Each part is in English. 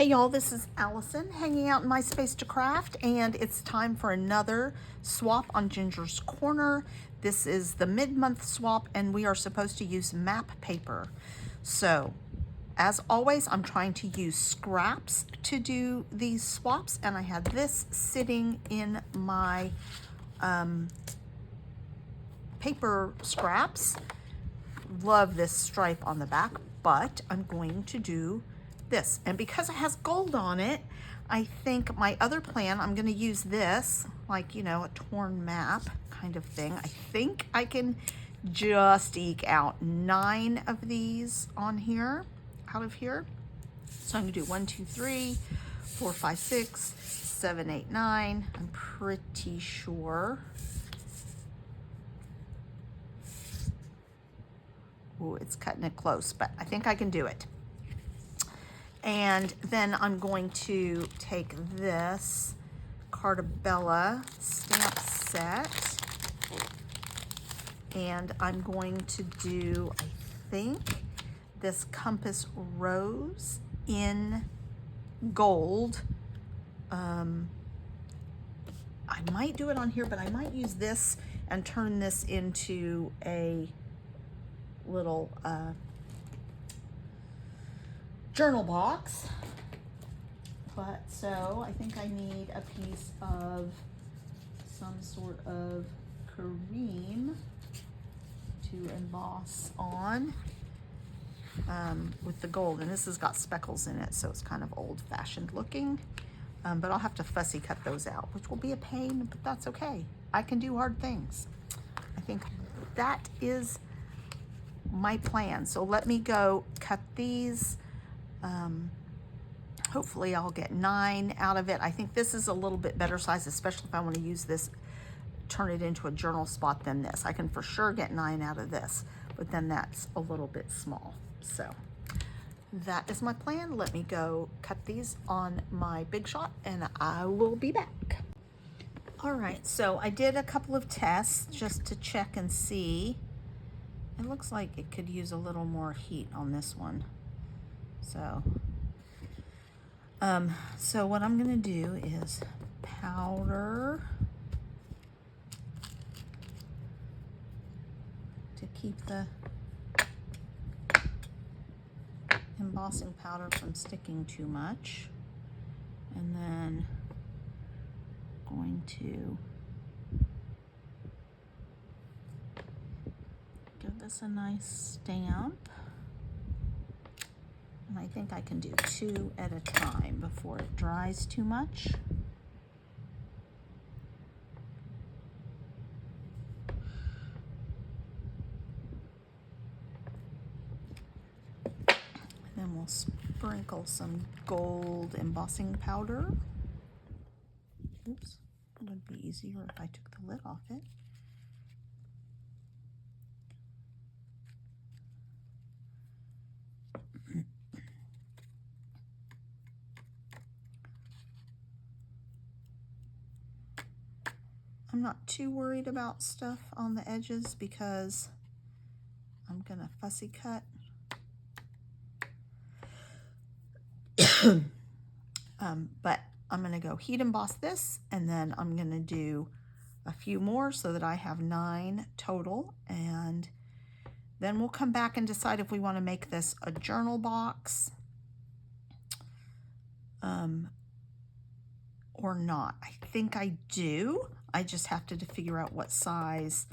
Hey y'all, this is Allison hanging out in my space to craft, and it's time for another swap on Ginger's Corner. This is the mid-month swap, and we are supposed to use map paper. So, as always, I'm trying to use scraps to do these swaps, and I had this sitting in my paper scraps. Love this stripe on the back, but I'm going to do this, and because it has gold on it, I think my other plan, I'm going to use this like, you know, a torn map kind of thing. I think I can just eke out 9 of these on here, out of here. So I'm going to do 1 2 3 4 5 6 7 8 9. I'm pretty sure. Ooh, it's cutting it close, but I think I can do it. And then I'm going to take this Cartabella stamp set, and I'm going to do, I think, this Compass Rose in gold. I might do it on here, but I might use this and turn this into a little journal box. But so I think I need a piece of some sort of cream to emboss on with the gold, and this has got speckles in it, so it's kind of old-fashioned looking, but I'll have to fussy cut those out, which will be a pain, but that's okay. I can do hard things. I think that is my plan. So let me go cut these. Hopefully I'll get 9 out of it. I think this is a little bit better size, especially if I want to use this, turn it into a journal spot than this. I can for sure get 9 out of this, but then that's a little bit small. So that is my plan. Let me go cut these on my Big Shot, and I will be back. All right, so I did a couple of tests just to check and see. It looks like it could use a little more heat on this one. So what I'm gonna do is powder to keep the embossing powder from sticking too much, and then going to give this a nice stamp. And I think I can do 2 at a time before it dries too much. And then we'll sprinkle some gold embossing powder. Oops, it would be easier if I took the lid off it. I'm not too worried about stuff on the edges because I'm gonna fussy cut. But I'm gonna go heat emboss this, and then I'm gonna do a few more so that I have 9 total, and then we'll come back and decide if we want to make this a journal box or not. I think I do. I just have to figure out what size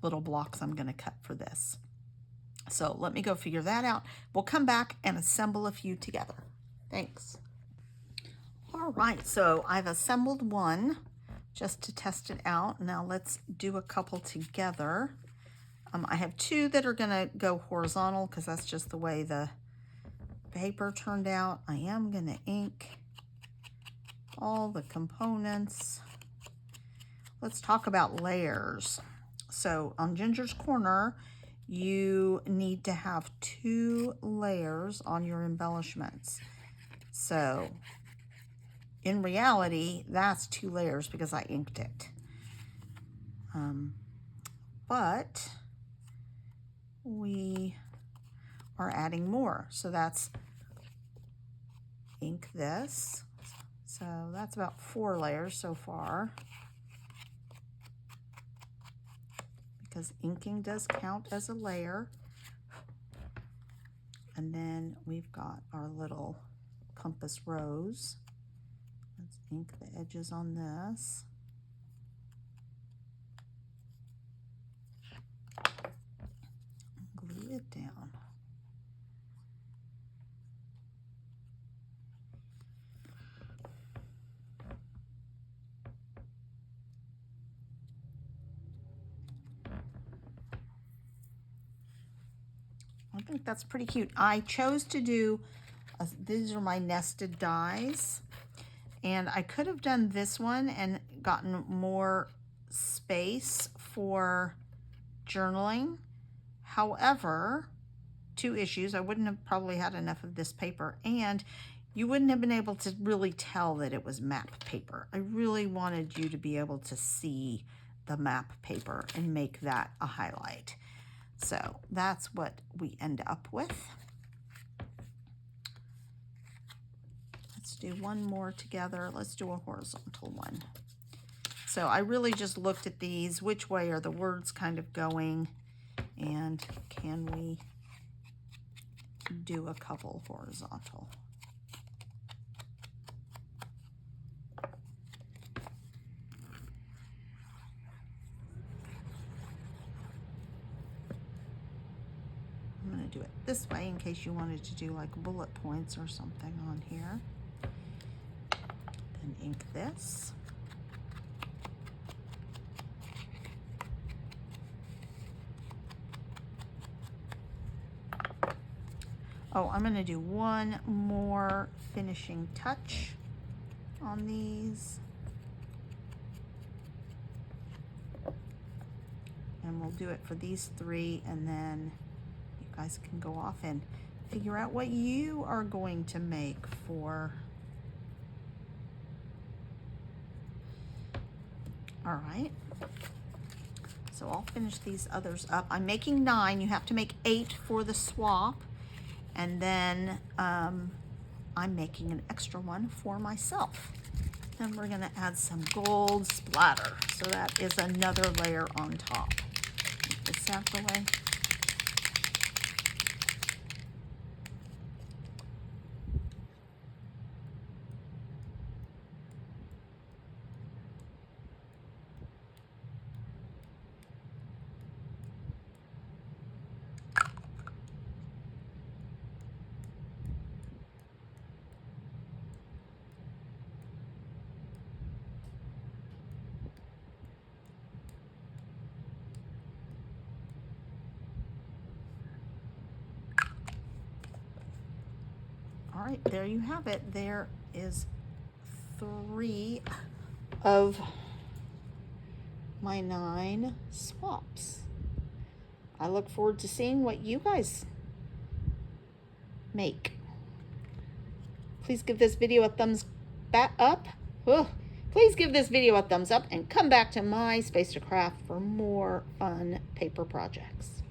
little blocks I'm going to cut for this. So let me go figure that out. We'll come back and assemble a few together. Thanks. All right, so I've assembled one just to test it out. Now let's do a couple together. I have 2 that are going to go horizontal because that's just the way the paper turned out. I am going to ink all the components. Let's talk about layers. So on Ginger's Corner, you need to have 2 layers on your embellishments. So in reality, that's 2 layers because I inked it. But we are adding more. So that's ink this. So that's about 4 layers so far, because inking does count as a layer. And then we've got our little compass rose. Let's ink the edges on this. Glue it down. I think that's pretty cute. I chose to do, these are my nested dies, and I could have done this one and gotten more space for journaling. However, 2 issues. I wouldn't have probably had enough of this paper, and you wouldn't have been able to really tell that it was map paper. I really wanted you to be able to see the map paper and make that a highlight. So that's what we end up with. Let's do one more together. Let's do a horizontal one. So I really just looked at these, which way are the words kind of going, and can we do a couple horizontal? I'm going to do it this way in case you wanted to do like bullet points or something on here. Then ink this. Oh, I'm going to do one more finishing touch on these. And we'll do it for these 3, and then you guys can go off and figure out what you are going to make for. All right. So I'll finish these others up. I'm making 9. You have to make 8 for the swap. And then I'm making an extra one for myself. Then we're going to add some gold splatter. So that is another layer on top. Get this out the way. All right, there you have it. There is 3 of my 9 swaps. I look forward to seeing what you guys make. Please give this video a thumbs up. Please give this video a thumbs up and come back to my Space to Craft for more fun paper projects.